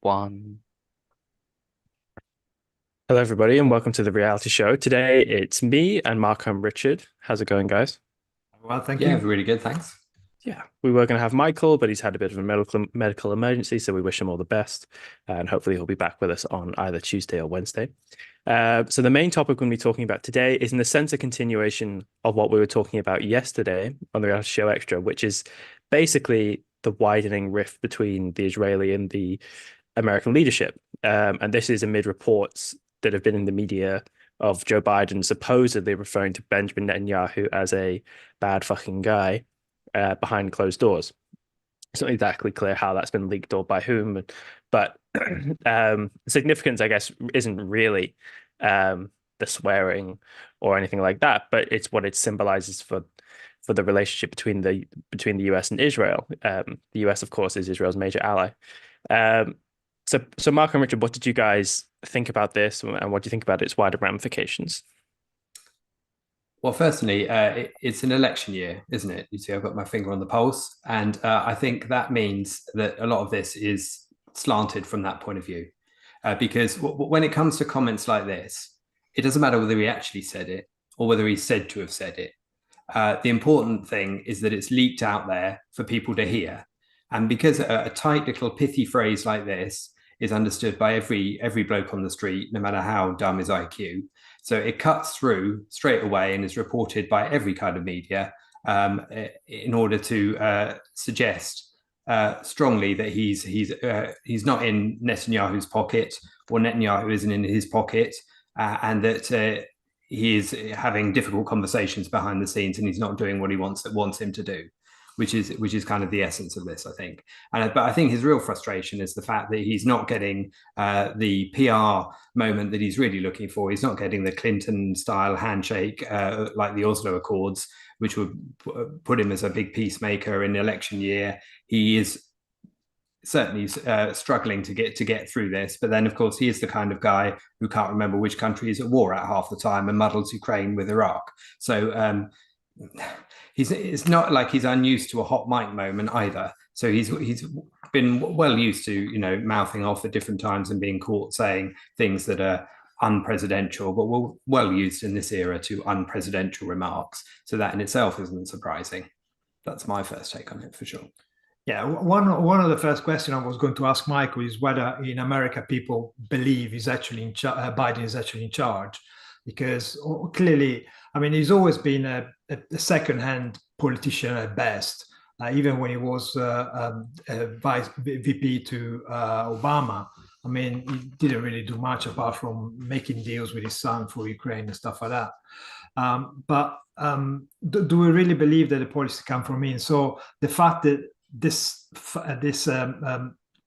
One. Hello, everybody, and welcome to the reality show. Today, it's me and Marco and Richard. How's it going, guys? Well, thank Yeah, you. really good, thanks. Yeah, we were going to have Michael, but he's had a bit of a medical emergency, so we wish him all the best, and hopefully he'll be back with us on either Tuesday or Wednesday. So the main topic we're going to be talking about today is, in a sense, a continuation of what we were talking about yesterday on the reality show extra, which is basically the widening rift between the Israeli and the American leadership. And this is amid reports that have been in the media of Joe Biden supposedly referring to Benjamin Netanyahu as a bad fucking guy behind closed doors. It's not exactly clear how that's been leaked or by whom, but significance, I guess, isn't really the swearing or anything like that, but it's what it symbolizes for the relationship between the US and Israel. The US, of course, is Israel's major ally. Um, so Mark and Richard, what did you guys think about this, and what do you think about its wider ramifications? Well, firstly, it's an election year, isn't it? You see, I've got my finger on the pulse, and I think that means that a lot of this is slanted from that point of view. Because when it comes to comments like this, it doesn't matter whether he actually said it or whether he's said to have said it. The important thing is that it's leaked out there for people to hear. And because a tight little pithy phrase like this is understood by every bloke on the street, no matter how dumb his IQ, so it cuts through straight away and is reported by every kind of media in order to suggest strongly that he's not in Netanyahu's pocket, or Netanyahu isn't in his pocket, and that he is having difficult conversations behind the scenes, and he's not doing what he wants him to do, which is kind of the essence of this, I think. But I think his real frustration is the fact that he's not getting the PR moment that he's really looking for. He's not getting the Clinton-style handshake like the Oslo Accords, which would put him as a big peacemaker in the election year. He is certainly struggling to get through this. But then, of course, he is the kind of guy who can't remember which country he's at war at half the time and muddles Ukraine with Iraq. So it's not like he's unused to a hot mic moment either. So he's been well used to mouthing off at different times and being caught saying things that are unpresidential, but we're well used in this era to unpresidential remarks. So that in itself isn't surprising. That's my first take on it for sure. Yeah, one of the first questions I was going to ask Michael is whether in America people believe he's actually Biden is actually in charge, because clearly, I mean, he's always been a second-hand politician at best. Even when he was vice VP to Obama, I mean, he didn't really do much apart from making deals with his son for Ukraine and stuff like that. Do we really believe that the policy come from him? So the fact that this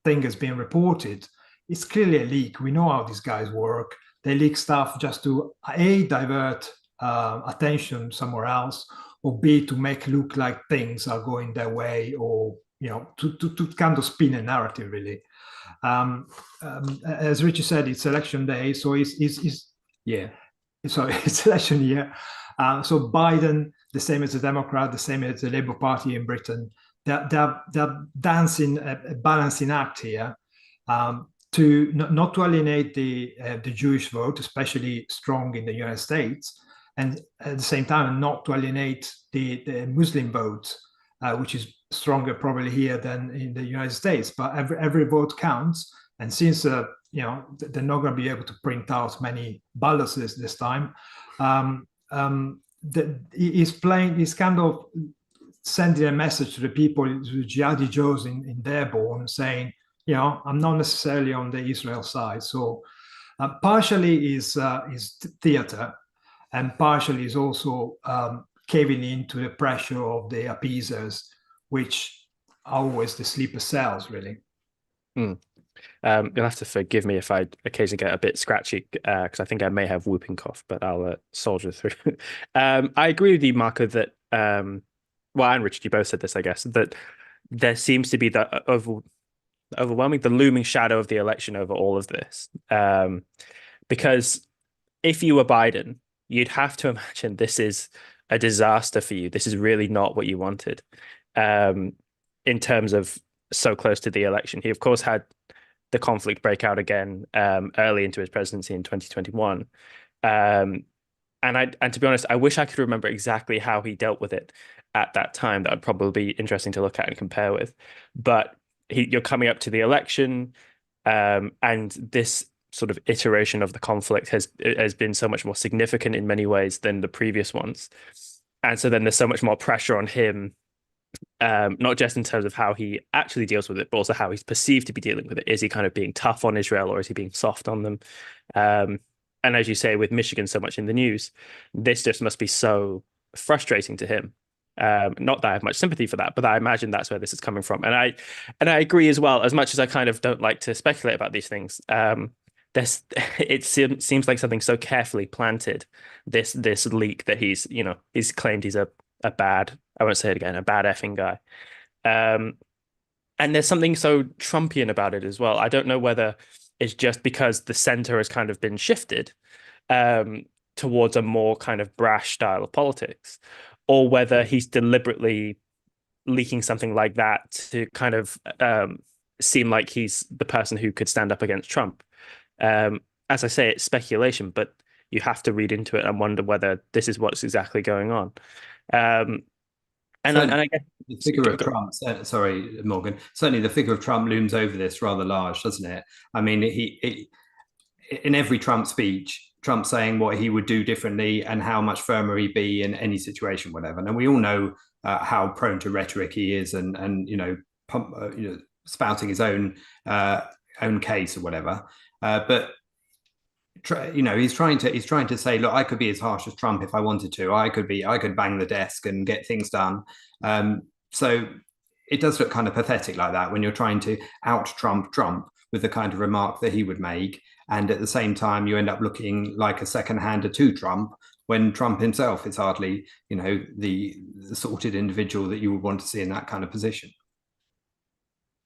thing has been reported, it's clearly a leak. We know how these guys work. They leak stuff just to divert attention somewhere else, or B, to make look like things are going their way, or to kind of spin a narrative really. As Richard said, it's election day, so yeah. Sorry, it's election year. So Biden, the same as the Democrat, the same as the Labour Party in Britain, they're dancing a balancing act here, to not to alienate the Jewish vote, especially strong in the United States, and at the same time not to alienate the Muslim vote, which is stronger probably here than in the United States. But every vote counts, and since they're not going to be able to print out many ballots this time, he's kind of sending a message to the people, to jihadi Joes in Dearborn, saying, I'm not necessarily on the Israel side. So partially is theater, and partially is also caving into the pressure of the appeasers, which are always the sleeper cells, really. Mm. You'll have to forgive me if I occasionally get a bit scratchy, because I think I may have whooping cough, but I'll soldier through. I agree with you, Marco, that well, and Richard, you both said this, I guess, that there seems to be the overwhelming, the looming shadow of the election over all of this. Because if you were Biden, you'd have to imagine this is a disaster for you. This is really not what you wanted, in terms of so close to the election. He, of course, had the conflict break out again early into his presidency in 2021. And to be honest, I wish I could remember exactly how he dealt with it at that time. That would probably be interesting to look at and compare with. But you're coming up to the election, and this sort of iteration of the conflict has been so much more significant in many ways than the previous ones. And so then there's so much more pressure on him, not just in terms of how he actually deals with it, but also how he's perceived to be dealing with it. Is he kind of being tough on Israel, or is he being soft on them? And as you say, with Michigan so much in the news, this just must be so frustrating to him. Not that I have much sympathy for that, but I imagine that's where this is coming from. And I agree as well. As much as I kind of don't like to speculate about these things, it seems like something so carefully planted. This leak that he's claimed he's a bad, I won't say it again, a bad effing guy. And there's something so Trumpian about it as well. I don't know whether it's just because the center has kind of been shifted towards a more kind of brash style of politics, or whether he's deliberately leaking something like that to kind of seem like he's the person who could stand up against Trump. As I say, it's speculation, but you have to read into it and wonder whether this is what's exactly going on. And I guess the figure of Trump, sorry, Morgan, certainly the figure of Trump looms over this rather large, doesn't it? I mean, in every Trump speech, Trump saying what he would do differently and how much firmer he'd be in any situation, whatever. And we all know how prone to rhetoric he is, and spouting his own case or whatever. But he's trying to say, look, I could be as harsh as Trump if I wanted to. I could bang the desk and get things done. So it does look kind of pathetic like that when you're trying to out Trump with the kind of remark that he would make, and at the same time you end up looking like a second-hander to Trump when Trump himself is hardly, the sorted individual that you would want to see in that kind of position.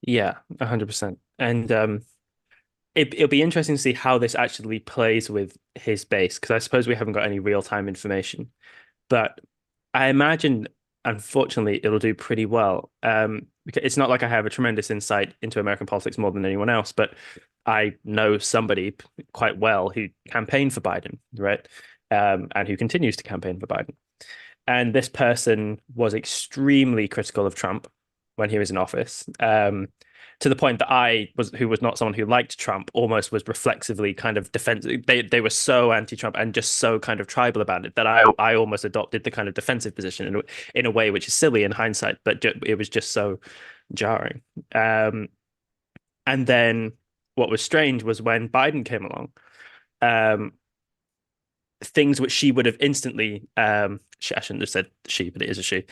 Yeah, 100%. And it'll be interesting to see how this actually plays with his base, because I suppose we haven't got any real-time information. But I imagine, unfortunately, it'll do pretty well. Because it's not like I have a tremendous insight into American politics more than anyone else, but I know somebody quite well who campaigned for Biden, right? And who continues to campaign for Biden. And this person was extremely critical of Trump when he was in office. To the point that who was not someone who liked Trump, almost was reflexively kind of defensive. They were so anti-Trump and just so kind of tribal about it that I almost adopted the kind of defensive position in a way which is silly in hindsight, but it was just so jarring. And then what was strange was when Biden came along, things which she would have instantly, I shouldn't have said she, but it is a she,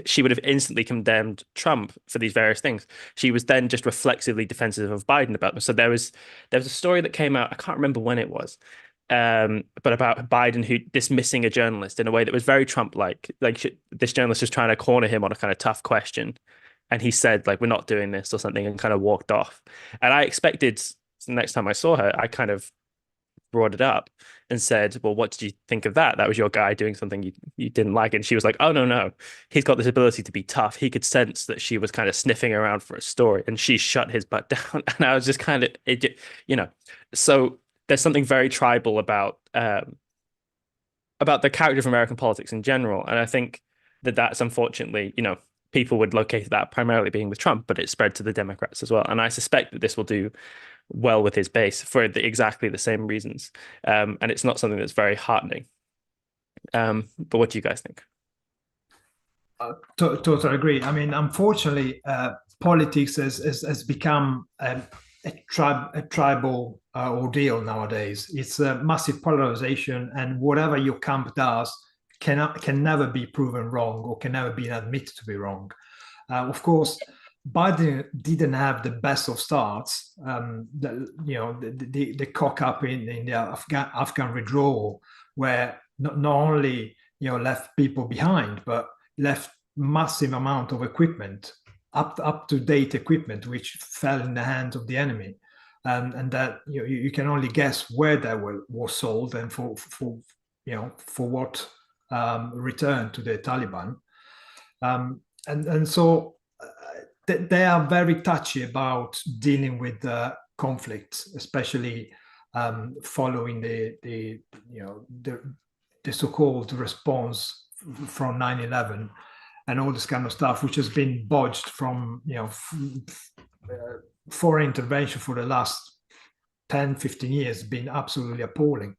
she would have instantly condemned Trump for these various things. She was then just reflexively defensive of Biden about them. So there was a story that came out, I can't remember when it was, but about Biden who dismissing a journalist in a way that was very Trump-like. This journalist was trying to corner him on a kind of tough question, and he said, like, we're not doing this or something, and kind of walked off. And I expected the next time I saw her, I kind of brought it up and said, well, what did you think of that? That was your guy doing something you didn't like. And she was like, oh, no. He's got this ability to be tough. He could sense that she was kind of sniffing around for a story, and she shut his butt down. And I was just kind of, so there's something very tribal about the character of American politics in general. And I think that's unfortunately, people would locate that primarily being with Trump, but it spread to the Democrats as well. And I suspect that this will do well with his base for exactly the same reasons. And it's not something that's very heartening. But what do you guys think? Totally agree. I mean, unfortunately, politics has become a tribal ordeal nowadays. It's a massive polarization, and whatever your camp does can never be proven wrong, or can never be admitted to be wrong. Of course, Biden didn't have the best of starts. The cock up in the Afghan withdrawal, where not only left people behind, but left massive amount of equipment, up to date equipment, which fell in the hands of the enemy, and that you can only guess where they were sold and for what return to the Taliban, and so they are very touchy about dealing with conflicts, especially following the so-called response from 9/11 and all this kind of stuff, which has been bodged from foreign intervention for the last 10, 15 years, been absolutely appalling.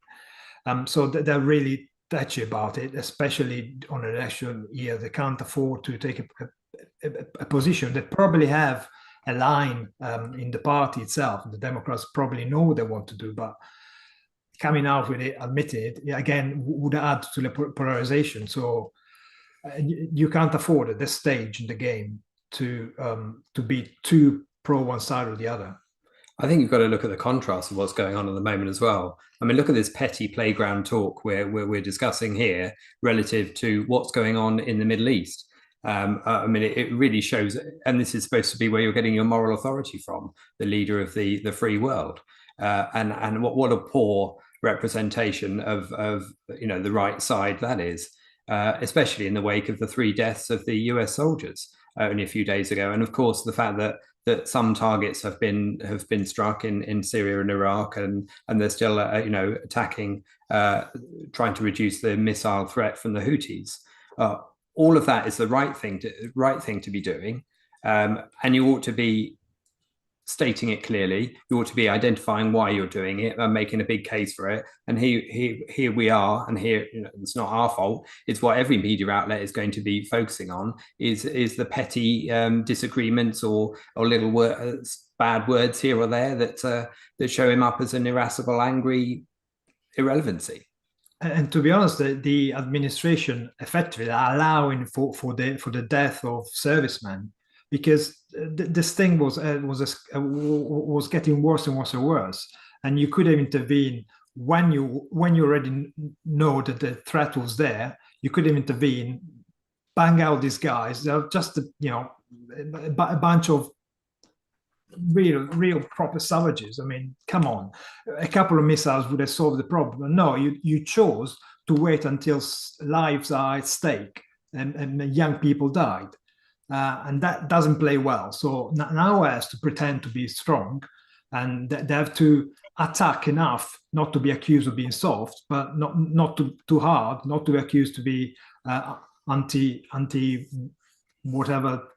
So they're really touchy about it, especially on an election year. They can't afford to take a position. They probably have a line in the party itself. The Democrats probably know what they want to do, but coming out with it, admitting it, again, would add to the polarization. So you can't afford at this stage in the game to be too pro one side or the other. I think you've got to look at the contrast of what's going on at the moment as well. I mean, look at this petty playground talk we're discussing here relative to what's going on in the Middle East. I mean, it really shows, and this is supposed to be where you're getting your moral authority from, the leader of the free world. And what a poor representation of the right side that is, especially in the wake of the 3 deaths of the US soldiers only a few days ago. And of course, the fact that some targets have been struck in Syria and Iraq, and they're still attacking, trying to reduce the missile threat from the Houthis. All of that is the right thing to be doing, and you ought to be stating it clearly. You ought to be identifying why you're doing it and making a big case for it. And here we are, and here it's not our fault. It's what every media outlet is going to be focusing on is the petty disagreements or little bad words here or there that show him up as an irascible, angry irrelevancy. And to be honest, the administration effectively are allowing for the death of servicemen, because this thing was getting worse and worse and worse, and you could have intervened when you already know that the threat was there. You could have intervened, bang out these guys. They're just a bunch of real proper savages. I mean, come on, a couple of missiles would have solved the problem. No, you chose to wait until lives are at stake and young people died. And that doesn't play well. So now has to pretend to be strong, and they have to attack enough not to be accused of being soft, but not too hard, not to be accused to be anti whatever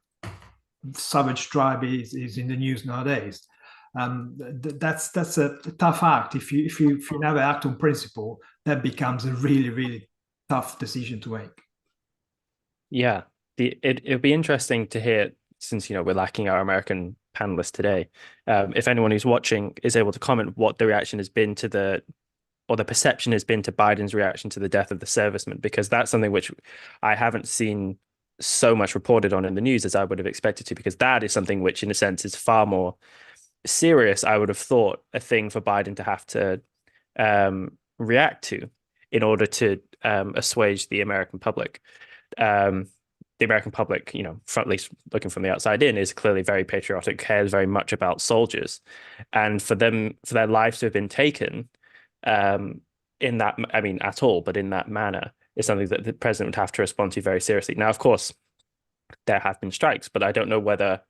savage tribe is in the news nowadays. That's a tough act. If you never act on principle, that becomes a really tough decision to make. Yeah. It'll be interesting to hear, since we're lacking our American panelists today, if anyone who's watching is able to comment what the reaction has been to the perception has been to Biden's reaction to the death of the servicemen, because that's something which I haven't seen so much reported on in the news as I would have expected to, because that is something which in a sense is far more serious, I would have thought, a thing for Biden to have to react to in order to assuage the American public. The American public, at least looking from the outside in, is clearly very patriotic, cares very much about soldiers, and for their lives to have been taken in that, I mean, at all, but in that manner, is something that the president would have to respond to very seriously. Now, of course, there have been strikes, but I don't know whether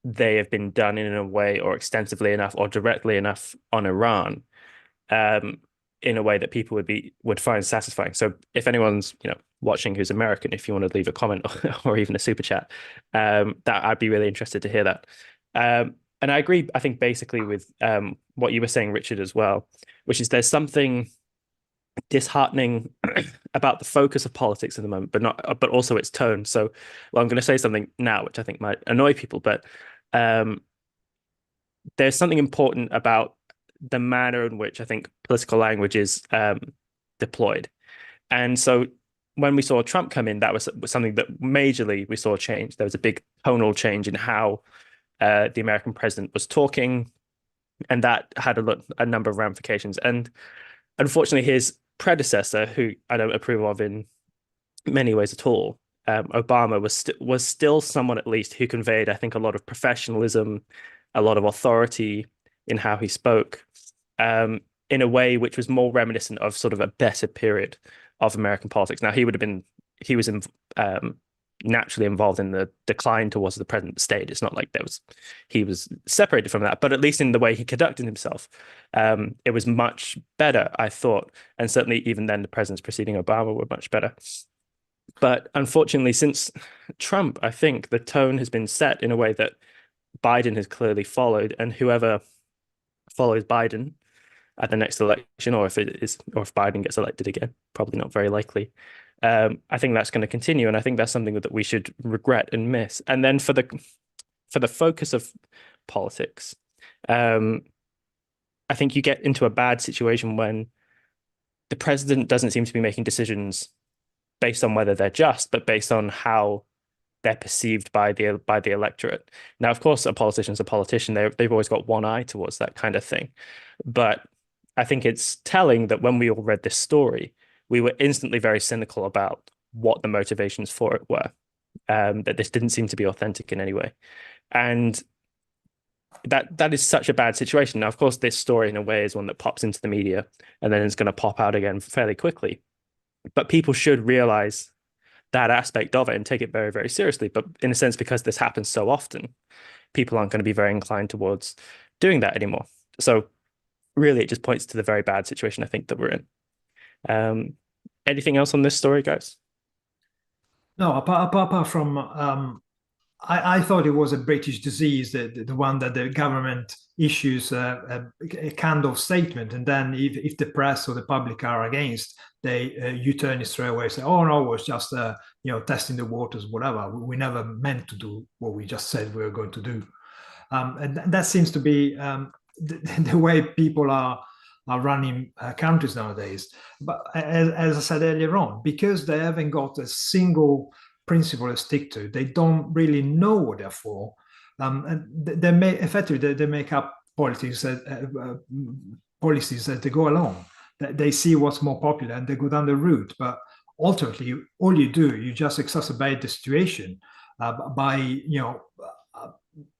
they have been done in a way or extensively enough or directly enough on Iran in a way that people would find satisfying. So if anyone's watching who's American, if you want to leave a comment or even a super chat, that I'd be really interested to hear that. And I agree, I think, basically with what you were saying, Richard, as well, which is there's something disheartening about the focus of politics at the moment, but also its tone. So, well, I'm going to say something now which I think might annoy people, but there's something important about the manner in which I think political language is deployed. And so when we saw Trump come in, that was something that majorly we saw change. There was a big tonal change in how the American president was talking, and that had a number of ramifications. And unfortunately, his predecessor, who I don't approve of in many ways at all, Obama, was still someone at least who conveyed, I think, a lot of professionalism, a lot of authority in how he spoke, in a way which was more reminiscent of sort of a better period of American politics. Now, he was naturally involved in the decline towards the present state. It's not like he was separated from that, but at least in the way he conducted himself, it was much better, I thought. And certainly even then the presidents preceding Obama were much better. But unfortunately, since Trump, I think the tone has been set in a way that Biden has clearly followed, and whoever follows Biden at the next election, or if Biden gets elected again, probably not very likely. I think that's going to continue, and I think that's something that we should regret and miss. And then for the focus of politics, I think you get into a bad situation when the president doesn't seem to be making decisions based on whether they're just, but based on how they're perceived by the electorate. Now, of course, a politician's a politician. They've always got one eye towards that kind of thing. But I think it's telling that when we all read this story, we were instantly very cynical about what the motivations for it were, that this didn't seem to be authentic in any way. And that is such a bad situation. Now, of course, this story in a way is one that pops into the media and then it's going to pop out again fairly quickly. But people should realize that aspect of it and take it very, very seriously. But in a sense, because this happens so often, people aren't going to be very inclined towards doing that anymore. So really, it just points to the very bad situation I think that we're in. Anything else on this story, guys? No, apart from I thought it was a British disease, the one that the government issues a kind of statement, and then if the press or the public are against, they U-turn it straight away, say, "Oh no, it was just testing the waters, whatever. We never meant to do what we just said we were going to do," and that seems to be the way people are running countries nowadays. But as I said earlier on, because they haven't got a single principle to stick to, they don't really know what they're for, and they make up policies policies as they go along. They see what's more popular and they go down the route. But ultimately, all you do, you just exacerbate the situation by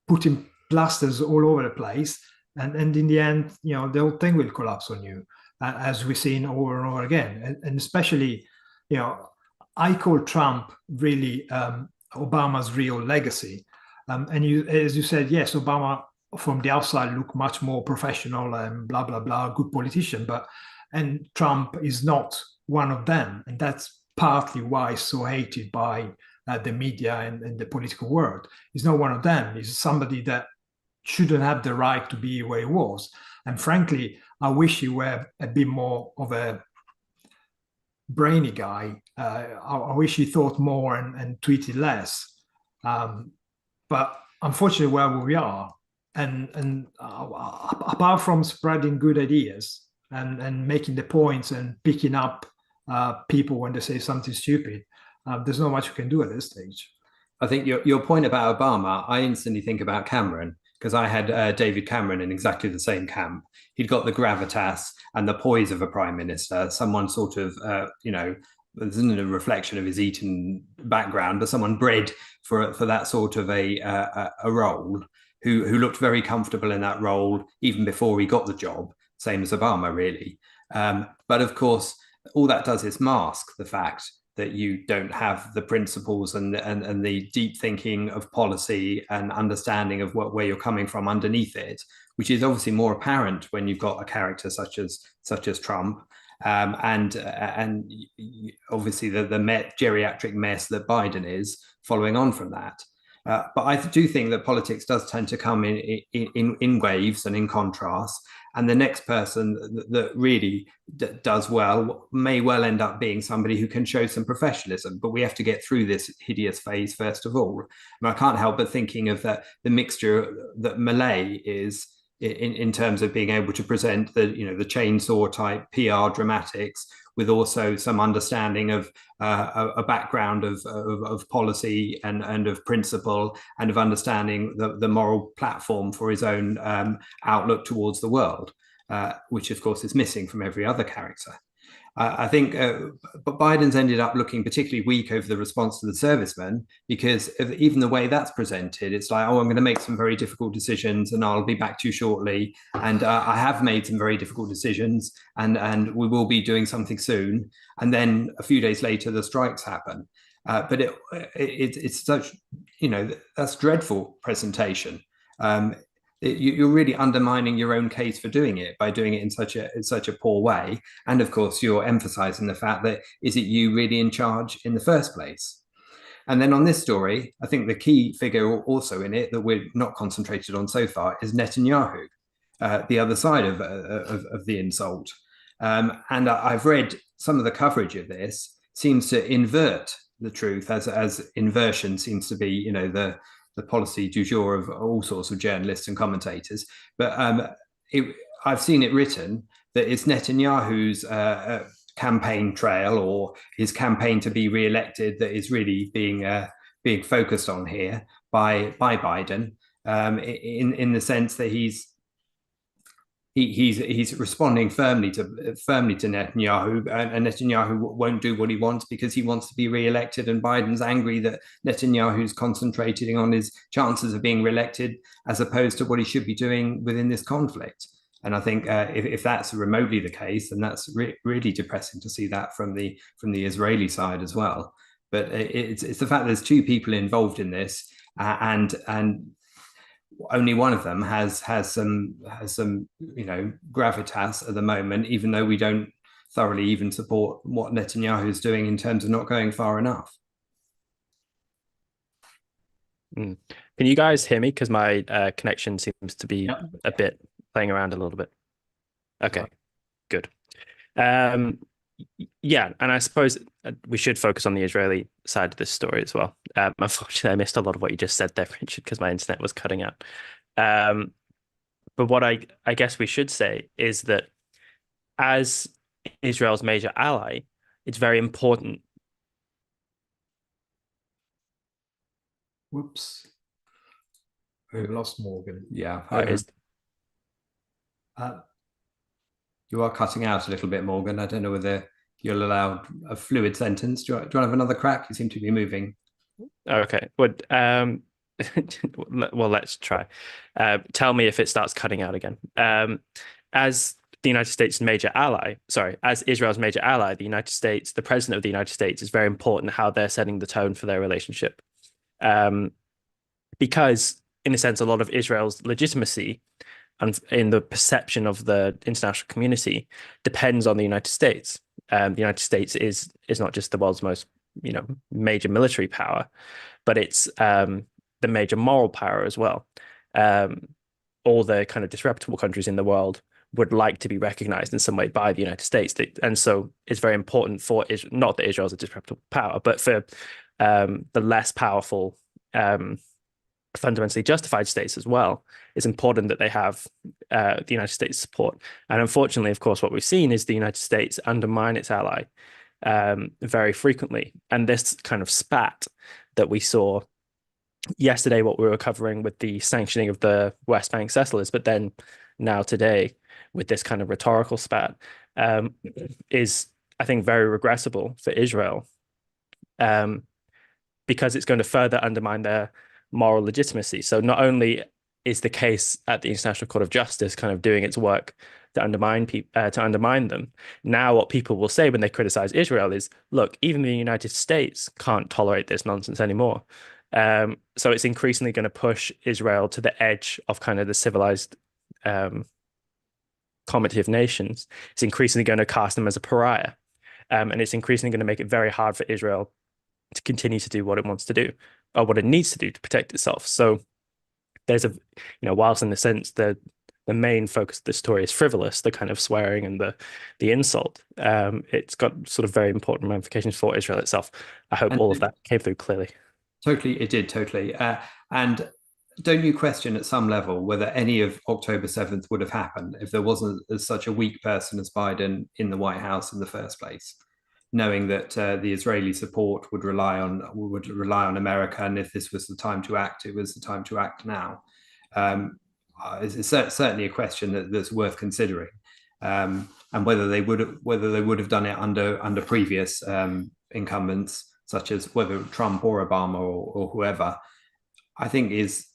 putting plasters all over the place, and in the end, the whole thing will collapse on you, as we've seen over and over again, and especially, I call Trump really Obama's real legacy. And as you said, yes, Obama from the outside looked much more professional and blah, blah, blah, good politician. And Trump is not one of them. And that's partly why he's so hated by the media and the political world. He's not one of them. He's somebody that shouldn't have the right to be where he was. And frankly, I wish he were a bit more of a brainy guy. I wish he thought more and tweeted less. But unfortunately, where we are, and apart from spreading good ideas and making the points and picking up people when they say something stupid, there's not much we can do at this stage. I think your point about Obama, I instantly think about Cameron, because I had David Cameron in exactly the same camp. He'd got the gravitas and the poise of a prime minister, someone sort of, this isn't a reflection of his Eton background, but someone bred for that sort of a role, who looked very comfortable in that role even before he got the job, same as Obama, really. But of course, all that does is mask the fact that you don't have the principles and the deep thinking of policy and understanding of where you're coming from underneath it, which is obviously more apparent when you've got a character such as Trump, and obviously the geriatric mess that Biden is following on from that. But I do think that politics does tend to come in waves and in contrast. And the next person that really does well may well end up being somebody who can show some professionalism. But we have to get through this hideous phase first of all. And I can't help but thinking of the mixture that Malay is in terms of being able to present the chainsaw type PR dramatics, with also some understanding of a background of policy and of principle, and of understanding the moral platform for his own outlook towards the world, which of course is missing from every other character. I think but Biden's ended up looking particularly weak over the response to the servicemen, because of even the way that's presented. It's like, oh, I'm going to make some very difficult decisions and I'll be back to you shortly. And I have made some very difficult decisions and we will be doing something soon. And then a few days later, the strikes happen. But it's such, that's dreadful presentation. You're really undermining your own case for doing it by doing it in such a poor way. And of course, you're emphasizing the fact that, is it you really in charge in the first place? And then on this story, I think the key figure also in it that we're not concentrated on so far is Netanyahu, the other side of the insult. And I've read some of the coverage of this seems to invert the truth, as inversion seems to be, the policy du jour of all sorts of journalists and commentators. But I've seen it written that it's Netanyahu's campaign trail, or his campaign to be re-elected, that is really being focused on here by Biden, in the sense that he's responding firmly to Netanyahu, and Netanyahu won't do what he wants because he wants to be re-elected, and Biden's angry that Netanyahu's concentrating on his chances of being re-elected as opposed to what he should be doing within this conflict. And I think if that's remotely the case, then that's really depressing to see that from the Israeli side as well. But it's the fact that there's two people involved in this, and only one of them has some gravitas at the moment, even though we don't thoroughly even support what Netanyahu is doing in terms of not going far enough. Can you guys hear me? Because my connection seems to be a bit playing around a little bit. Okay, good. Yeah, and I suppose we should focus on the Israeli side of this story as well. Unfortunately, I missed a lot of what you just said there, Richard, because my internet was cutting out. But what I guess we should say is that as Israel's major ally, it's very important. Whoops. We've lost Morgan. Yeah. You are cutting out a little bit, Morgan. I don't know whether you'll allow a fluid sentence. Do you want to have another crack? You seem to be moving. Okay. Well, let's try. Tell me if it starts cutting out again. As the United States' major ally, as Israel's major ally, the United States, the president of the United States, is very important how they're setting the tone for their relationship. Because, in a sense, a lot of Israel's legitimacy and in the perception of the international community depends on the United States. The United States is not just the world's most, major military power, but it's the major moral power as well. All the kind of disreputable countries in the world would like to be recognized in some way by the United States. And so it's very important for not that Israel is a disreputable power, but for the less powerful, fundamentally justified states as well, it's important that they have the United States support. And unfortunately, of course, what we've seen is the United States undermine its ally very frequently. And this kind of spat that we saw yesterday, what we were covering with the sanctioning of the West Bank settlers, but then now today with this kind of rhetorical spat, is, I think, very regrettable for Israel, because it's going to further undermine their moral legitimacy. So not only is the case at the International Court of Justice kind of doing its work to undermine them, now what people will say when they criticize Israel is, look, even the United States can't tolerate this nonsense anymore. So it's increasingly going to push Israel to the edge of kind of the civilized combative nations. It's increasingly going to cast them as a pariah. And it's increasingly going to make it very hard for Israel to continue to do what it wants to do, or what it needs to do to protect itself. So there's whilst in the sense the main focus of the story is frivolous, the kind of swearing and the insult, it's got sort of very important ramifications for Israel itself. I hope all of that came through clearly. Totally, it did, totally. And don't you question at some level whether any of October 7th would have happened if there wasn't such a weak person as Biden in the White House in the first place, knowing that the Israeli support would rely on America, and if this was the time to act, it was the time to act now. It's certainly a question that's worth considering, and whether they would have done it under previous incumbents, such as whether Trump or Obama or whoever, I think is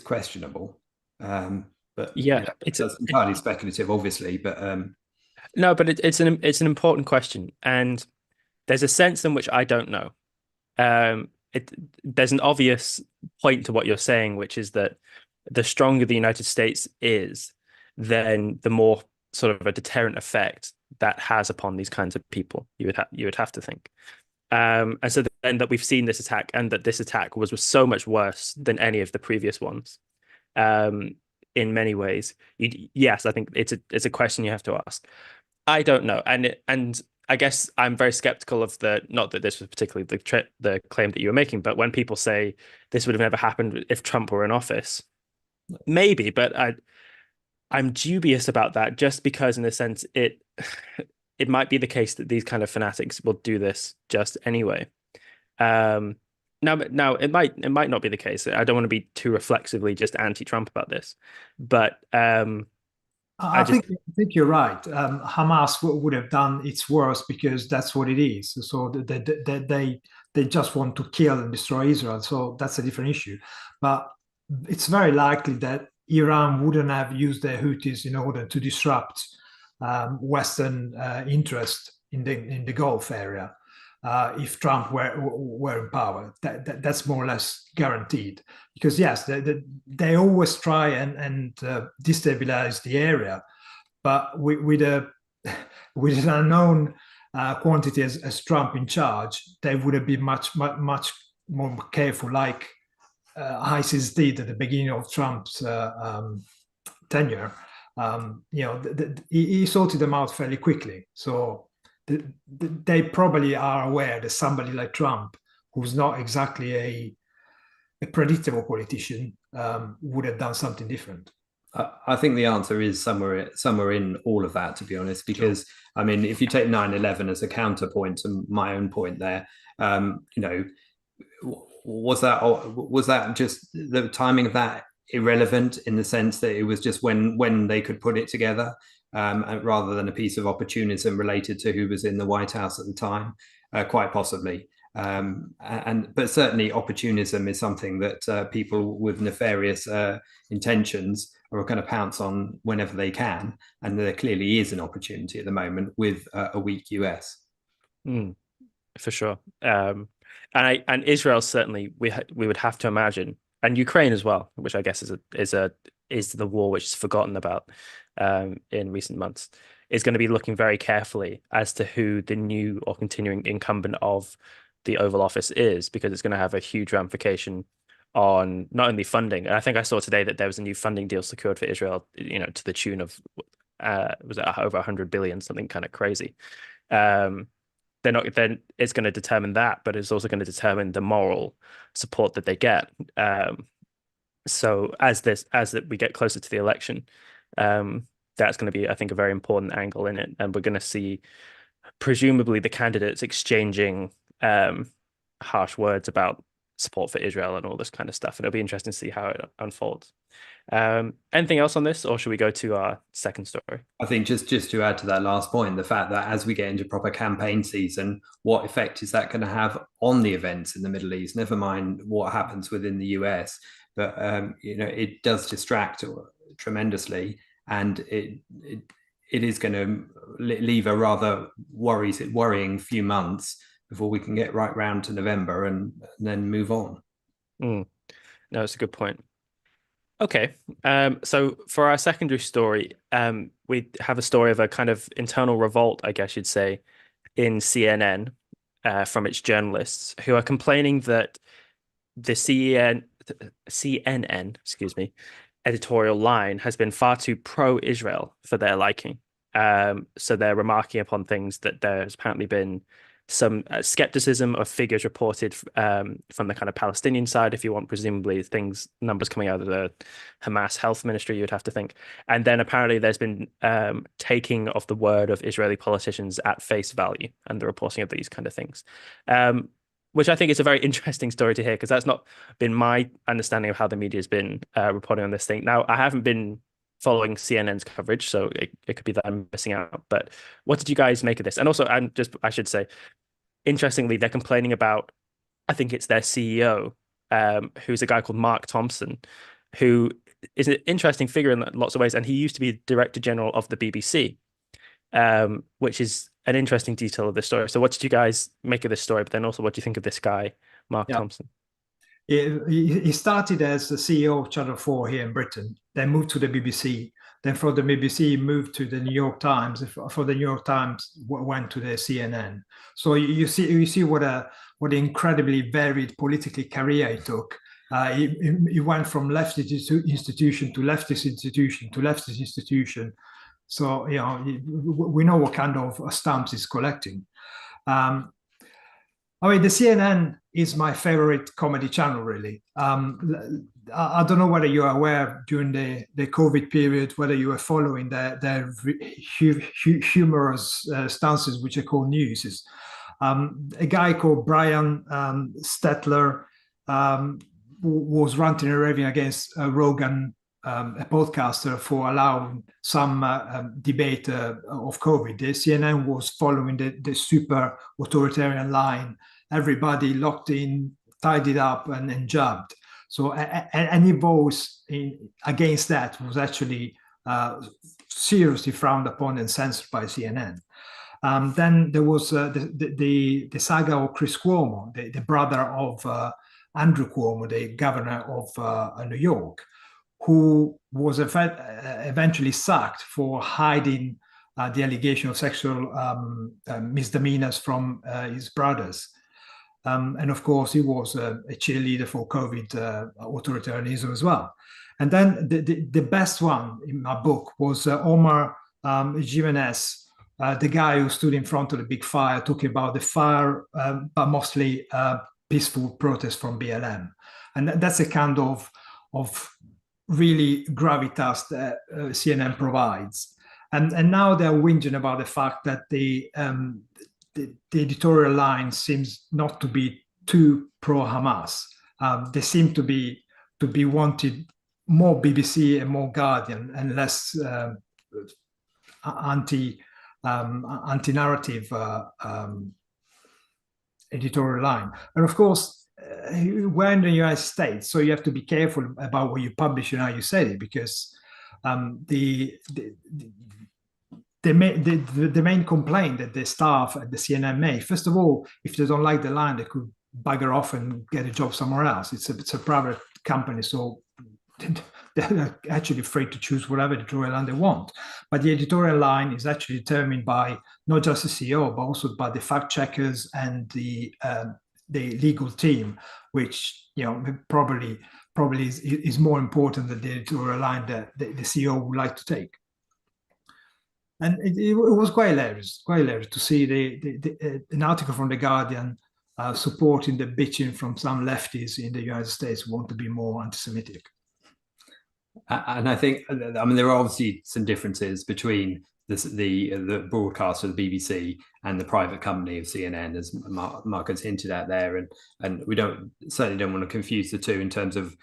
questionable. But yeah, it's entirely speculative, obviously. But no, but it's an important question, and there's a sense in which I don't know. there's an obvious point to what you're saying, which is that the stronger the United States is, then the more sort of a deterrent effect that has upon these kinds of people. You would have to think. And so then that we've seen this attack, and that this attack was so much worse than any of the previous ones. In many ways, yes, I think it's a question you have to ask. I don't know, and I guess I'm very skeptical of not that this was particularly the claim that you were making, but when people say this would have never happened if Trump were in office, maybe, but I'm dubious about that, just because in a sense it might be the case that these kind of fanatics will do this just anyway. Now it might not be the case. I don't want to be too reflexively just anti-Trump about this, but I think you're right. Hamas would have done its worst because that's what it is. So they just want to kill and destroy Israel. So that's a different issue. But it's very likely that Iran wouldn't have used their Houthis in order to disrupt Western interest in the Gulf area. If Trump were in power, that's more or less guaranteed. Because yes, they always try and destabilize the area, but with an unknown quantity as Trump in charge, they would have been much more careful, like ISIS did at the beginning of Trump's tenure. He sorted them out fairly quickly. So they probably are aware that somebody like Trump, who's not exactly a predictable politician, would have done something different. I think the answer is somewhere in all of that, to be honest, because sure. I mean, if you take 9/11 as a counterpoint to my own point there, was that just the timing of that irrelevant in the sense that it was just when they could put it together, rather than a piece of opportunism related to who was in the White House at the time? Quite possibly. But certainly opportunism is something that people with nefarious intentions are going to pounce on whenever they can, and there clearly is an opportunity at the moment with a weak US. For sure, and Israel certainly we would have to imagine, and Ukraine as well, which I guess is the war which is forgotten about in recent months, is going to be looking very carefully as to who the new or continuing incumbent of the Oval Office is, because it's going to have a huge ramification on not only funding. And I think I saw today that there was a new funding deal secured for Israel, to the tune of was it over 100 billion, something kind of crazy. Then it's going to determine that, but it's also going to determine the moral support that they get. So as we get closer to the election, that's going to be, I think, a very important angle in it, and we're going to see presumably the candidates exchanging harsh words about support for Israel and all this kind of stuff. And it'll be interesting to see how it unfolds. Anything else on this, or should we go to our second story? I think just to add to that last point, the fact that as we get into proper campaign season, what effect is that going to have on the events in the Middle East? Never mind what happens within the US, but it does distract tremendously, and it is going to leave a rather worrying few months before we can get right round to November and then move on. No, it's a good point. Okay, so for our secondary story, we have a story of a kind of internal revolt, I guess you'd say, in CNN from its journalists, who are complaining that the CNN, excuse me, editorial line has been far too pro-Israel for their liking. So they're remarking upon things that there's apparently been some skepticism of figures reported from the kind of Palestinian side, if you want, presumably numbers coming out of the Hamas health ministry, you'd have to think. And then apparently there's been taking of the word of Israeli politicians at face value and the reporting of these kind of things, which I think is a very interesting story to hear, because that's not been my understanding of how the media has been reporting on this thing. Now, I haven't been following CNN's coverage, so it could be that I'm missing out. But what did you guys make of this? And also, I should say, interestingly, they're complaining about, I think it's their CEO, who's a guy called Mark Thompson, who is an interesting figure in lots of ways. And he used to be Director General of the BBC, which is an interesting detail of this story. So what did you guys make of this story? But then also, what do you think of this guy Mark Yeah. Thompson. He started as the CEO of Channel 4 here in Britain, then moved to the BBC. Then from the BBC, he moved to the New York Times. For the New York Times, went to the CNN. So you see what an incredibly varied political career he took. He went from leftist institution to leftist institution to leftist institution. So we know what kind of stamps he's collecting. I mean, the CNN is my favorite comedy channel, really. I don't know whether you're aware during the COVID period, whether you were following their humorous stances, which are called news. A guy called Brian Stetler was ranting and raving against Rogan, a podcaster, for allowing some debate of COVID. The CNN was following the super authoritarian line. Everybody locked in, tidied up, and jabbed. So any voice against that was actually seriously frowned upon and censored by CNN. Then there was the saga of Chris Cuomo, the brother of Andrew Cuomo, the governor of New York, who was eventually sacked for hiding the allegation of sexual misdemeanors from his brothers. And of course, he was a cheerleader for COVID authoritarianism as well. And then the best one in my book was Omar Jimenez, the guy who stood in front of the big fire talking about the fire, but mostly peaceful protest from BLM. And that's a kind of really gravitas that CNN provides. And now they're whinging about the fact that the editorial line seems not to be too pro-Hamas. They seem to be wanted more BBC and more Guardian and less anti-narrative editorial line. And of course, we're in the United States, so you have to be careful about what you publish and how you say it, because the main complaint that the staff at the CNN make, first of all, if they don't like the line, they could bugger off and get a job somewhere else. It's a private company, so they're actually free to choose whatever editorial line they want. But the editorial line is actually determined by not just the CEO, but also by the fact checkers and the legal team, which probably is more important than the editorial line that the CEO would like to take. And it was quite hilarious to see an article from The Guardian supporting the bitching from some lefties in the United States who want to be more anti-Semitic. And I think, there are obviously some differences between the broadcaster of the BBC and the private company of CNN, as Mark has hinted at there, and we certainly don't want to confuse the two in terms of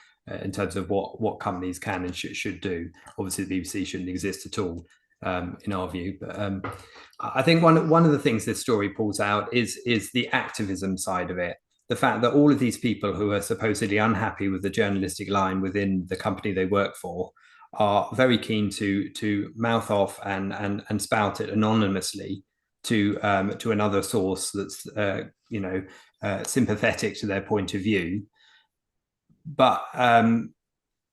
what companies can and should do. Obviously, the BBC shouldn't exist at all, in our view. But I think one of the things this story pulls out is the activism side of it. The fact that all of these people who are supposedly unhappy with the journalistic line within the company they work for are very keen to mouth off and spout it anonymously to another source that's sympathetic to their point of view. But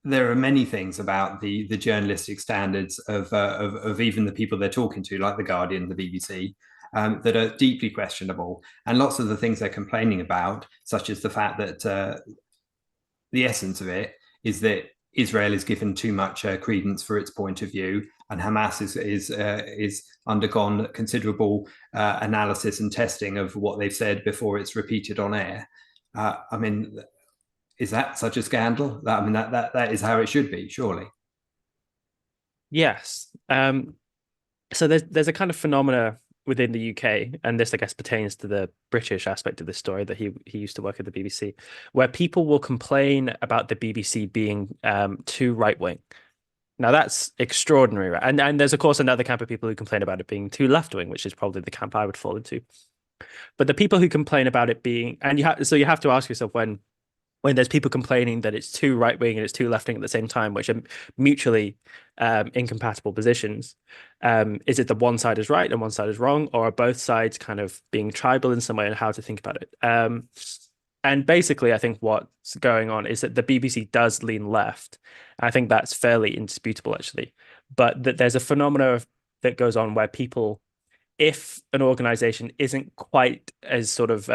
there are many things about the journalistic standards of even the people they're talking to, like The Guardian, the BBC, that are deeply questionable. And lots of the things they're complaining about, such as the fact that the essence of it is that Israel is given too much credence for its point of view, and Hamas is undergone considerable analysis and testing of what they've said before it's repeated on air. Is that such a scandal? That is how it should be, surely. Yes. So there's a kind of phenomena within the UK, and this, I guess, pertains to the British aspect of this story, that he used to work at the BBC, where people will complain about the BBC being too right-wing. Now, that's extraordinary, right? And there's, of course, another camp of people who complain about it being too left-wing, which is probably the camp I would fall into. But the people who complain about it being, and you have to ask yourself, when there's people complaining that it's too right-wing and it's too left-wing at the same time, which are mutually incompatible positions, is it that one side is right and one side is wrong, or are both sides kind of being tribal in some way, and how to think about it? And basically, I think what's going on is that the BBC does lean left. I think that's fairly indisputable, actually. But that there's a that goes on where people, if an organization isn't quite as sort of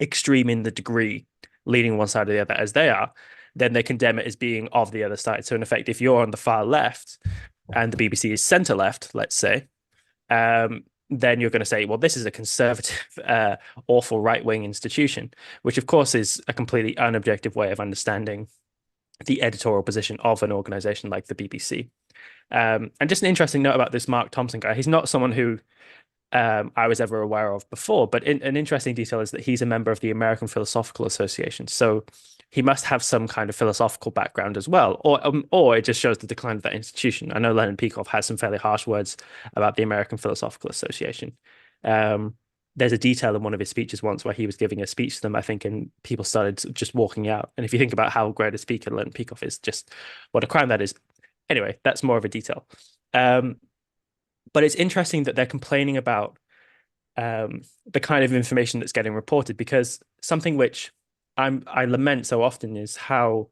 extreme in the degree leaning one side or the other as they are, then they condemn it as being of the other side. So in effect, if you're on the far left and the BBC is center left, let's say, then you're going to say, well, this is a conservative, awful right-wing institution, which of course is a completely unobjective way of understanding the editorial position of an organization like the BBC. And just an interesting note about this Mark Thompson guy, he's not someone who I was ever aware of before, but an interesting detail is that he's a member of the American Philosophical Association. So he must have some kind of philosophical background as well, or it just shows the decline of that institution. I know Leonard Peikoff has some fairly harsh words about the American Philosophical Association. There's a detail in one of his speeches once where he was giving a speech to them, I think, and people started just walking out. And if you think about how great a speaker Leonard Peikoff is, just what a crime that is. Anyway, that's more of a detail. But it's interesting that they're complaining about the kind of information that's getting reported, because something which I lament so often is how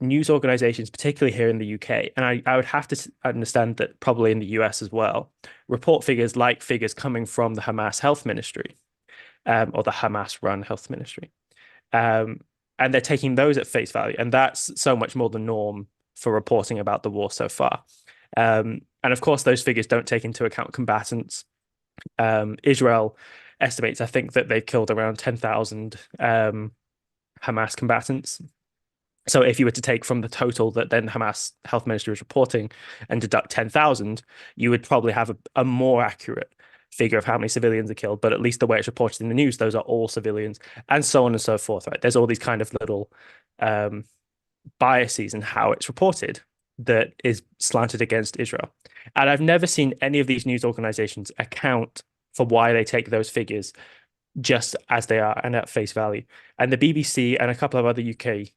news organizations, particularly here in the UK, and I would have to understand that probably in the US as well, report figures like figures coming from the Hamas health ministry or the Hamas-run health ministry. And they're taking those at face value. And that's so much more the norm for reporting about the war so far. And of course, those figures don't take into account combatants. Israel estimates, I think, that they've killed around 10,000 Hamas combatants. So if you were to take from the total that then Hamas health ministry is reporting and deduct 10,000, you would probably have a more accurate figure of how many civilians are killed. But at least the way it's reported in the news, those are all civilians, and so on and so forth, right? There's all these kind of little biases in how it's reported that is slanted against Israel. And I've never seen any of these news organizations account for why they take those figures just as they are and at face value. And the BBC and a couple of other UK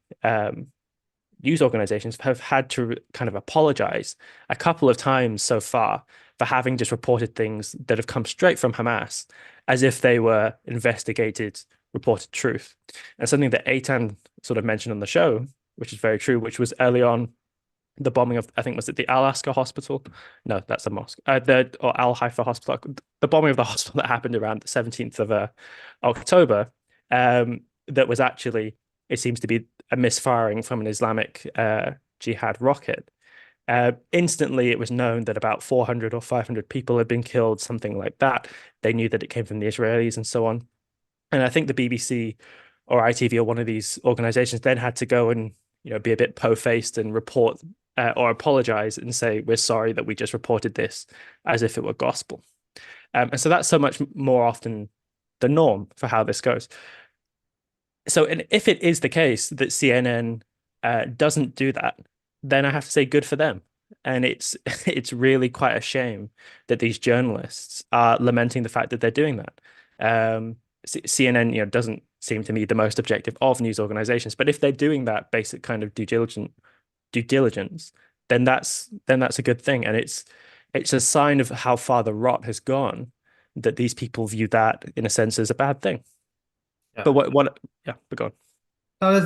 news organizations have had to kind of apologize a couple of times so far for having just reported things that have come straight from Hamas as if they were investigated, reported truth. And something that Eitan sort of mentioned on the show, which is very true, which was early on, the bombing of, I think, was it the Al-Aqsa hospital? No, that's the mosque. Or Al-Haifa hospital. The bombing of the hospital that happened around the 17th of October, that was actually, it seems to be a misfiring from an Islamic jihad rocket. Instantly, it was known that about 400 or 500 people had been killed, something like that. They knew that it came from the Israelis and so on. And I think the BBC or ITV or one of these organizations then had to go and be a bit po-faced and report or apologize and say, we're sorry that we just reported this as if it were gospel. And so that's so much more often the norm for how this goes. So, and if it is the case that CNN doesn't do that, then I have to say good for them. And it's really quite a shame that these journalists are lamenting the fact that they're doing that. CNN, doesn't seem to me the most objective of news organizations, but if they're doing that basic kind of due diligence, then that's a good thing, and it's a sign of how far the rot has gone that these people view that in a sense as a bad thing. Yeah. But but go on.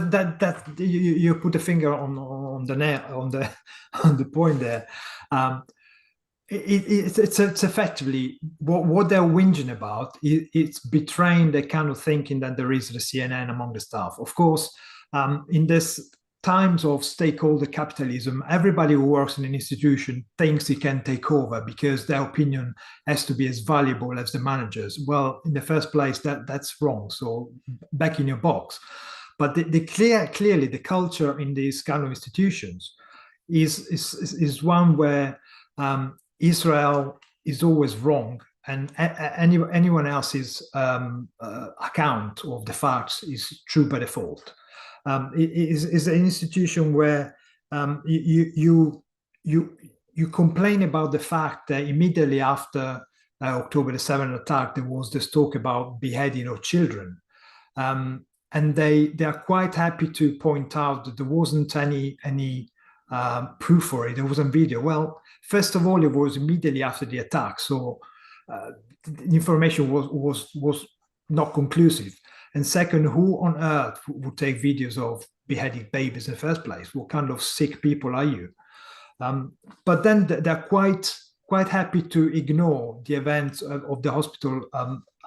That you put a finger on the point there. It's effectively what they're whinging about. It's betraying the kind of thinking that there is the CNN among the staff. Of course, in this times of stakeholder capitalism, everybody who works in an institution thinks he can take over because their opinion has to be as valuable as the manager's. Well, in the first place, that's wrong. So back in your box. But clearly the culture in these kind of institutions is one where Israel is always wrong, and anyone else's account of the facts is true by default. It is an institution where you complain about the fact that immediately after October the 7th attack, there was this talk about beheading of children. And they are quite happy to point out that there wasn't any proof for it. There wasn't video. Well, first of all, it was immediately after the attack, so the information was not conclusive. And second, who on earth would take videos of beheading babies in the first place? What kind of sick people are you? But then they're quite happy to ignore the events of the hospital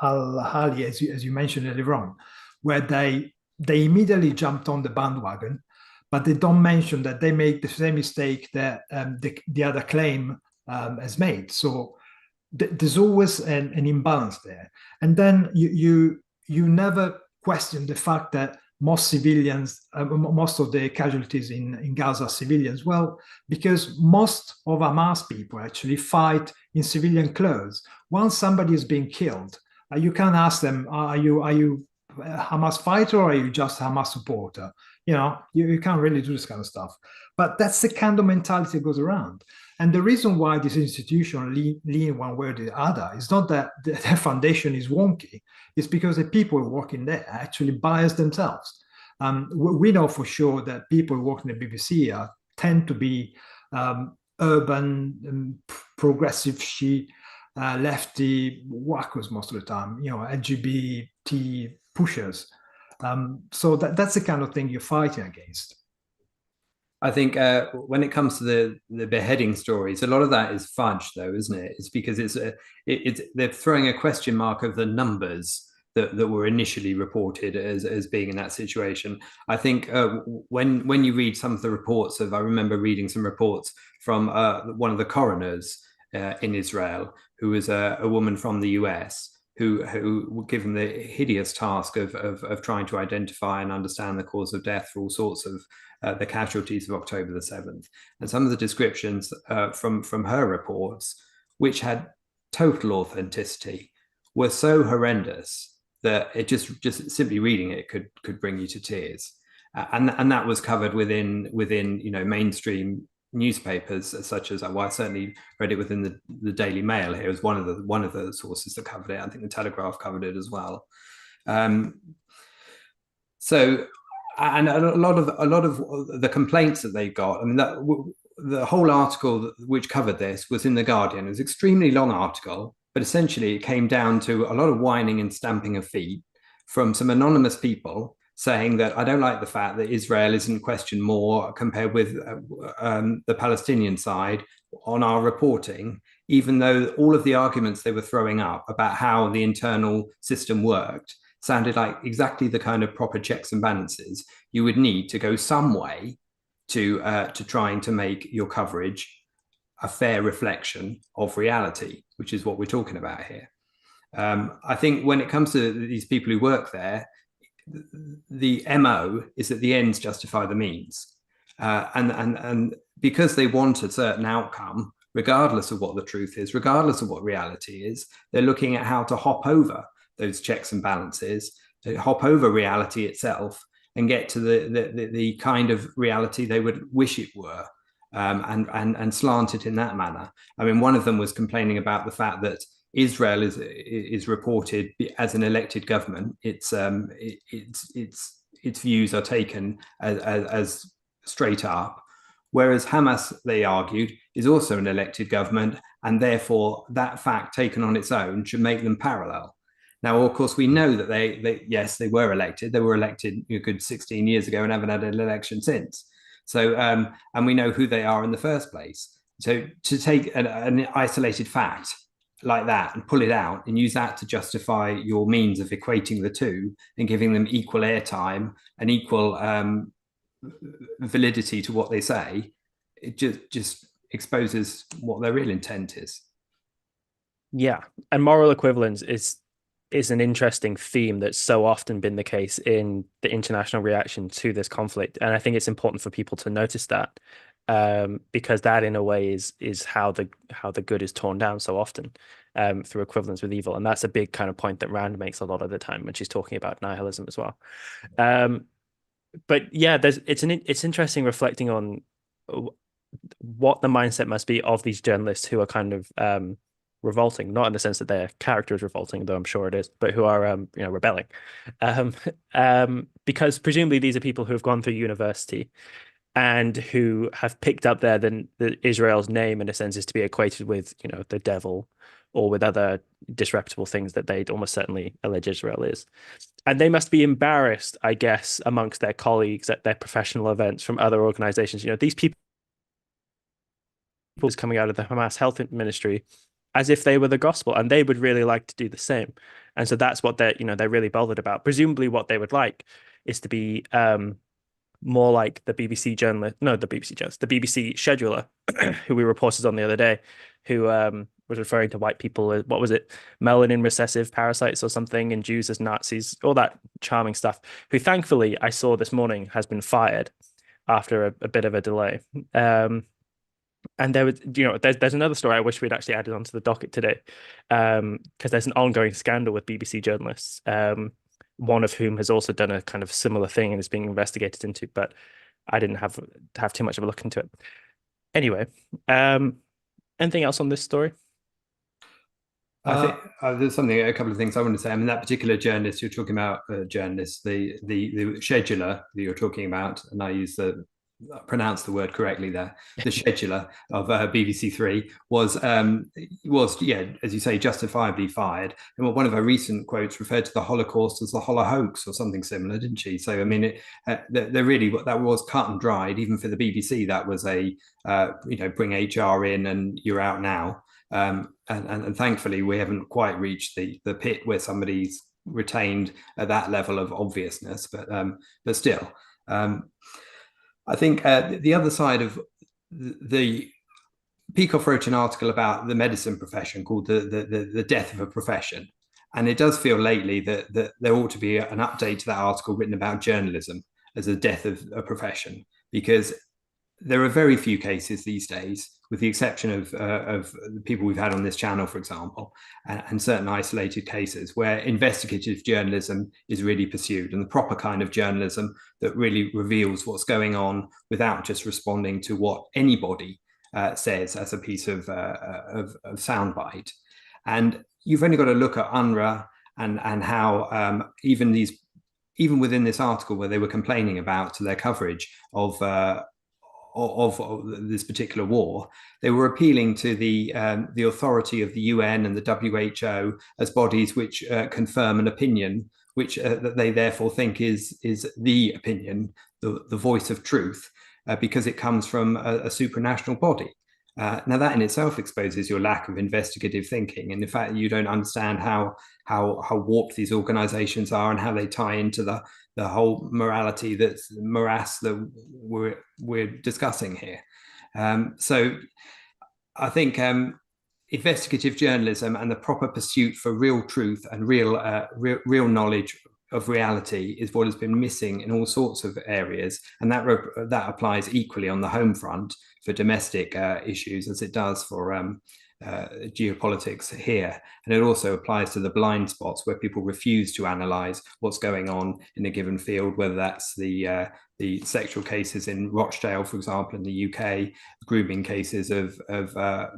Al-Ahli, as you mentioned earlier on, where they immediately jumped on the bandwagon, but they don't mention that they make the same mistake that the other claim has made. So there's always an imbalance there. And then you never question the fact that most civilians, most of the casualties in Gaza are civilians. Well, because most of Hamas people actually fight in civilian clothes. Once somebody is being killed, you can't ask them, are you a Hamas fighter or are you just a Hamas supporter? You can't really do this kind of stuff. But that's the kind of mentality that goes around. And the reason why this institution lean one way or the other is not that their foundation is wonky. It's because the people working there are actually biased themselves. We know for sure that people working at the BBC tend to be urban, progressive, lefty whackers most of the time, LGBT pushers. So that's the kind of thing you're fighting against. I think when it comes to the beheading stories, a lot of that is fudge, though, isn't it? It's because they're throwing a question mark of the numbers that were initially reported as being in that situation. I think when you read some of the reports I remember reading some reports from one of the coroners in Israel, who was a woman from the US, who were given the hideous task of trying to identify and understand the cause of death for all sorts of the casualties of October the 7th. And some of the descriptions from her reports, which had total authenticity, were so horrendous that it just simply reading it could bring you to tears. And that was covered within mainstream newspapers such as, well, I certainly read it within the Daily Mail here as one of the sources that covered it. I think the Telegraph covered it as well. So, and a lot of the complaints that they got, I mean, the whole article which covered this was in The Guardian. It was an extremely long article, but essentially it came down to a lot of whining and stamping of feet from some anonymous people saying that I don't like the fact that Israel isn't questioned more compared with the Palestinian side on our reporting, even though all of the arguments they were throwing up about how the internal system worked sounded like exactly the kind of proper checks and balances you would need to go some way to trying to make your coverage a fair reflection of reality, which is what we're talking about here. I think when it comes to these people who work there, the MO is that the ends justify the means. And because they want a certain outcome, regardless of what the truth is, regardless of what reality is, they're looking at how to hop over those checks and balances, to hop over reality itself and get to the kind of reality they would wish it were, and slant it in that manner. I mean, one of them was complaining about the fact that Israel is reported as an elected government. Its views are taken as straight up, whereas Hamas, they argued, is also an elected government, and therefore that fact taken on its own should make them parallel. Now, of course, we know that they were elected. They were elected a good 16 years ago and haven't had an election since. So, and we know who they are in the first place. So to take an isolated fact like that and pull it out and use that to justify your means of equating the two and giving them equal airtime and equal validity to what they say, it just exposes what their real intent is. Yeah, and moral equivalence is an interesting theme that's so often been the case in the international reaction to this conflict, and I think it's important for people to notice that, because that in a way is how the good is torn down so often, through equivalence with evil. And that's a big kind of point that Rand makes a lot of the time when she's talking about nihilism as well. But yeah, it's interesting reflecting on what the mindset must be of these journalists who are kind of revolting, not in the sense that their character is revolting, though I'm sure it is, but who are rebelling, because presumably these are people who have gone through university and who have picked up there the Israel's name in a sense is to be equated with the devil or with other disreputable things that they'd almost certainly allege Israel is. And they must be embarrassed, I guess, amongst their colleagues at their professional events from other organizations. These people coming out of the Hamas health ministry as if they were the gospel, and they would really like to do the same. And so that's what they're really bothered about. Presumably what they would like is to be more like the BBC journalist, no, the BBC scheduler, who we reported on the other day, who was referring to white people as, what was it, melanin recessive parasites or something, and Jews as Nazis, all that charming stuff, who thankfully I saw this morning has been fired after a bit of a delay. And there was, there's another story I wish we'd actually added onto the docket today, because there's an ongoing scandal with BBC journalists, one of whom has also done a kind of similar thing and is being investigated into, but I didn't have too much of a look into it. Anyway, anything else on this story? I think there's a couple of things I want to say. I mean, that particular journalist you're talking about, journalist, the scheduler that you're talking about, and I pronounce the word correctly there, the scheduler of BBC Three was, yeah, as you say, justifiably fired. And one of her recent quotes referred to the Holocaust as the Holohoax or something similar, didn't she? So I mean, they're really, that was cut and dried. Even for the BBC, that was a bring HR in and you're out now. And thankfully, we haven't quite reached the pit where somebody's retained at that level of obviousness, but still. I think the other side of the Peikoff wrote an article about the medicine profession called the death of a profession. And it does feel lately that there ought to be an update to that article written about journalism as a death of a profession, because there are very few cases these days, with the exception of the people we've had on this channel, for example, and certain isolated cases where investigative journalism is really pursued, and the proper kind of journalism that really reveals what's going on without just responding to what anybody says as a piece of soundbite. And you've only got to look at UNRWA and how even within this article where they were complaining about their coverage of this particular war, they were appealing to the authority of the UN and the WHO as bodies which confirm an opinion, which that they therefore think is the opinion, the voice of truth, because it comes from a supranational body. Now that in itself exposes your lack of investigative thinking, and in fact you don't understand how warped these organizations are and how they tie into the whole morality morass that we're discussing here. So I think investigative journalism and the proper pursuit for real truth and real knowledge of reality is what has been missing in all sorts of areas, and that applies equally on the home front for domestic issues as it does for geopolitics here. And it also applies to the blind spots where people refuse to analyze what's going on in a given field, whether that's the sexual cases in Rochdale, for example, in the UK, grooming cases of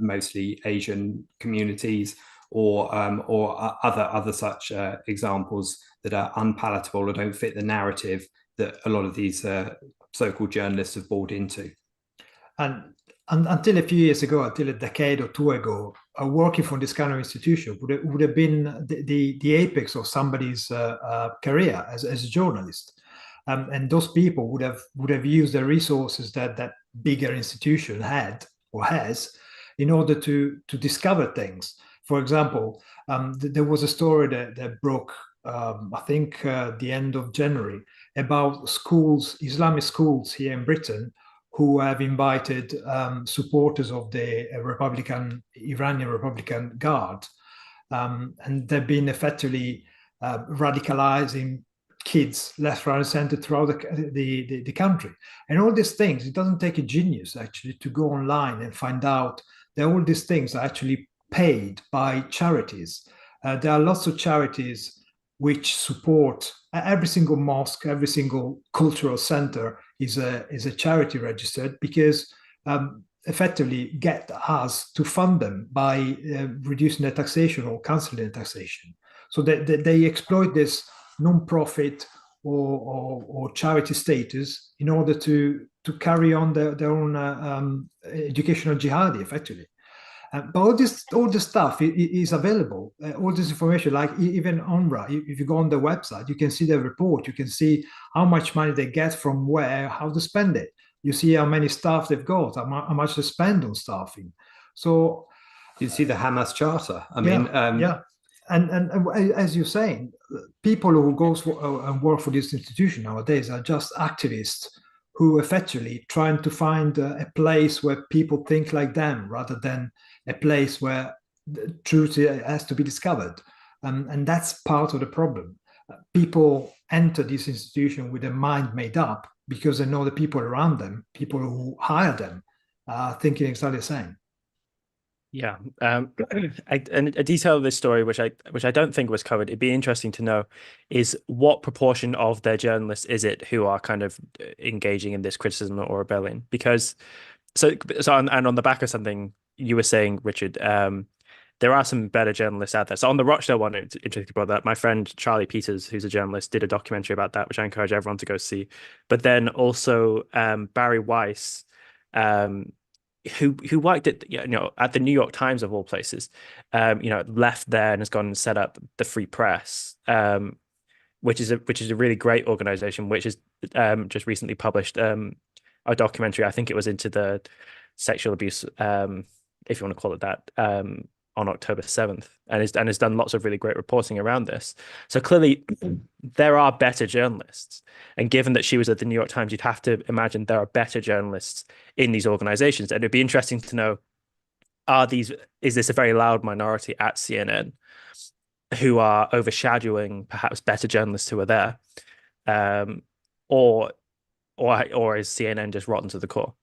mostly Asian communities, or other such examples that are unpalatable or don't fit the narrative that a lot of these so-called journalists have bought into. And until a few years ago, until a decade or two ago, working for this kind of institution would have been the apex of somebody's career as a journalist. And those people would have used the resources that bigger institution had or has in order to discover things. For example, there was a story that broke, I think, the end of January, about schools, Islamic schools here in Britain, who have invited supporters of the Iranian Republican Guard, and they've been effectively radicalizing kids left, right, and center throughout the country. And all these things, it doesn't take a genius actually to go online and find out that all these things are actually paid by charities. There are lots of charities which support every single mosque, every single cultural center is a charity registered, because effectively get us to fund them by reducing the taxation or cancelling the taxation. So they exploit this non-profit or charity status in order to carry on their own educational jihadi, effectively. But all this stuff is available. All this information, like even UNRWA, if you go on the website, you can see the report. You can see how much money they get from where, how to spend it. You see how many staff they've got, how much they spend on staffing. So you see the Hamas charter. I yeah, mean, yeah. And as you're saying, people who go and work for this institution nowadays are just activists who effectively trying to find a place where people think like them rather than a place where the truth has to be discovered. And that's part of the problem. People enter this institution with their mind made up because they know the people around them, people who hire them, are thinking exactly the same. Yeah, and a detail of this story, which I don't think was covered, it'd be interesting to know, is what proportion of their journalists is it who are kind of engaging in this criticism or rebellion? Because and on the back of something you were saying, Richard, there are some better journalists out there. So on the Rochdale one, it's interesting about that. My friend Charlie Peters, who's a journalist, did a documentary about that, which I encourage everyone to go see. But then also Barry Weiss, who worked at at the New York Times of all places, left there and has gone and set up the Free Press, which is a really great organization, which has just recently published a documentary. I think it was into the sexual abuse, if you want to call it that, on October 7th, and has done lots of really great reporting around this. So clearly there are better journalists. And given that she was at the New York Times, you'd have to imagine there are better journalists in these organizations. And it'd be interesting to know, is this a very loud minority at CNN who are overshadowing perhaps better journalists who are there? Or is CNN just rotten to the core?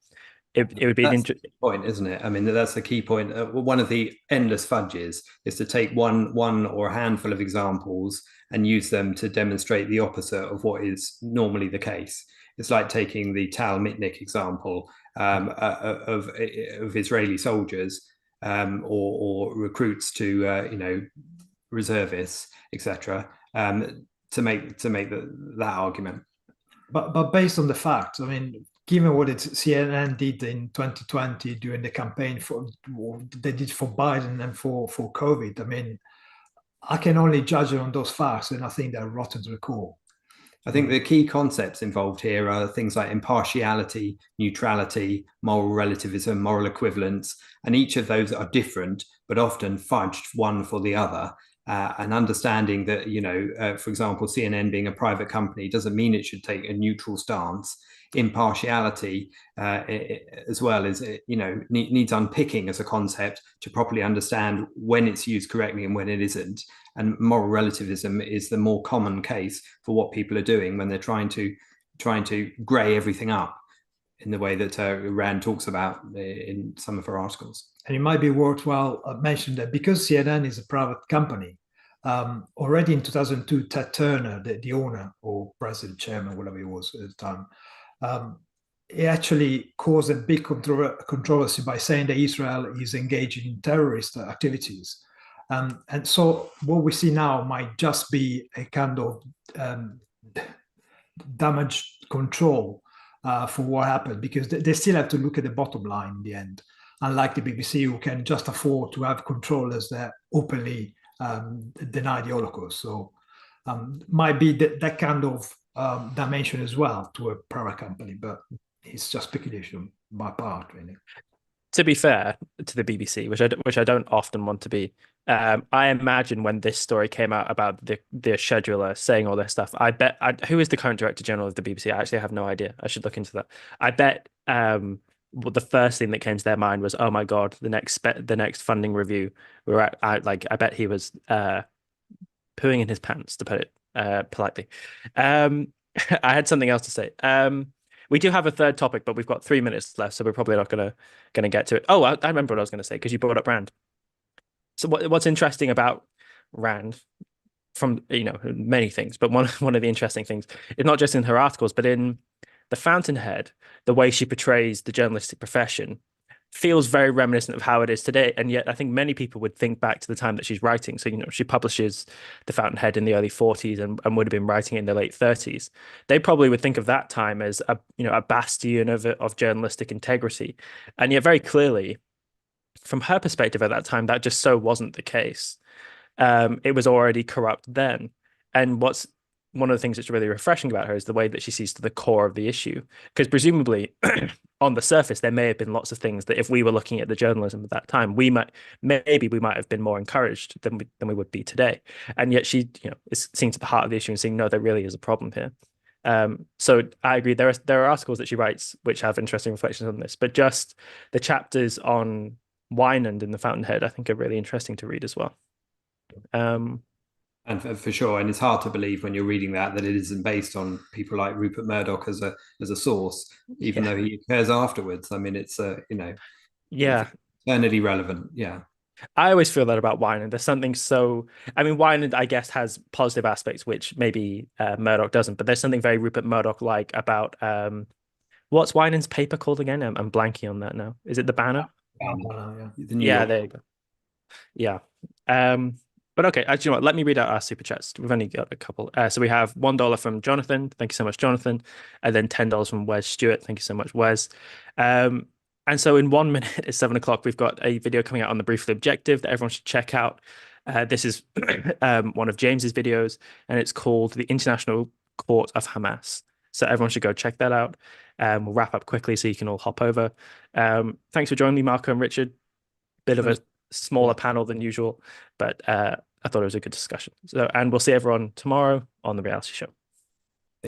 It would be an interesting point, isn't it? I mean, that's the key point. One of the endless fudges is to take one or a handful of examples and use them to demonstrate the opposite of what is normally the case. It's like taking the Tal Mitnick example of Israeli soldiers or recruits to reservists, etc., to make that argument. But based on the facts, I mean, given what CNN did in 2020 during the campaign they did for Biden and for COVID, I mean, I can only judge it on those facts, and I think they're rotten to the core. I think the key concepts involved here are things like impartiality, neutrality, moral relativism, moral equivalence, and each of those are different, but often fudged one for the other. And understanding that, for example, CNN being a private company doesn't mean it should take a neutral stance. Impartiality, as well as, needs unpicking as a concept to properly understand when it's used correctly and when it isn't. And moral relativism is the more common case for what people are doing when they're trying to grey everything up in the way that Rand talks about in some of her articles. And it might be worthwhile mentioning that because CNN is a private company, already in 2002, Ted Turner, the owner or president, chairman, whatever he was at the time, he actually caused a big controversy by saying that Israel is engaging in terrorist activities. And so what we see now might just be a kind of damage control for what happened, because they still have to look at the bottom line in the end, unlike the BBC, who can just afford to have controllers that openly deny the Holocaust. So might be that kind of dimension as well to a private company, but it's just speculation on my part, really. To be fair to the BBC, which I don't often want to be, I imagine when this story came out about the scheduler saying all this stuff, who is the current director general of the BBC? I actually have no idea. I should look into that. I bet the first thing that came to their mind was, oh my God, the next funding review. I bet he was pooing in his pants, to put it politely. I had something else to say. We do have a third topic, but we've got 3 minutes left, so we're probably not gonna get to it. Oh, I remember what I was going to say, because you brought up Rand. So what's interesting about Rand, from many things, but one of the interesting things is not just in her articles, but in The Fountainhead, the way she portrays the journalistic profession feels very reminiscent of how it is today. And yet I think many people would think back to the time that she's writing. So, she publishes The Fountainhead in the early 40s and would have been writing in the late 30s. They probably would think of that time as a bastion of journalistic integrity. And yet very clearly, from her perspective at that time, that just so wasn't the case. It was already corrupt then. And what's one of the things that's really refreshing about her is the way that she sees to the core of the issue. Because presumably, on the surface, there may have been lots of things that if we were looking at the journalism at that time, we might have been more encouraged than we would be today. And yet she, is seeing to the heart of the issue and saying, no, there really is a problem here. So I agree. There are articles that she writes which have interesting reflections on this, but just the chapters on Wynand in the Fountainhead, I think, are really interesting to read as well. And for sure, and it's hard to believe when you're reading that it isn't based on people like Rupert Murdoch as a source, even though he occurs afterwards. I mean, it's yeah, eternally relevant. Yeah. I always feel that about Wynand. There's something so, I mean, Wynand, I guess, has positive aspects which maybe Murdoch doesn't, but there's something very Rupert Murdoch-like about what's Wynand's paper called again? I'm blanking on that now. Is it the Banner? Yeah, there you go. Yeah. But okay, actually, you know what? Let me read out our super chats. We've only got a couple. So we have $1 from Jonathan. Thank you so much, Jonathan. And then $10 from Wes Stewart. Thank you so much, Wes. And so in 1 minute at 7 o'clock, we've got a video coming out on the Briefly Objective that everyone should check out. This is one of James's videos, and it's called The International Court of Hamas. So everyone should go check that out. We'll wrap up quickly so you can all hop over. Thanks for joining me, Marco and Richard. Bit of a smaller panel than usual, but I thought it was a good discussion. So, and we'll see everyone tomorrow on The Reality Show.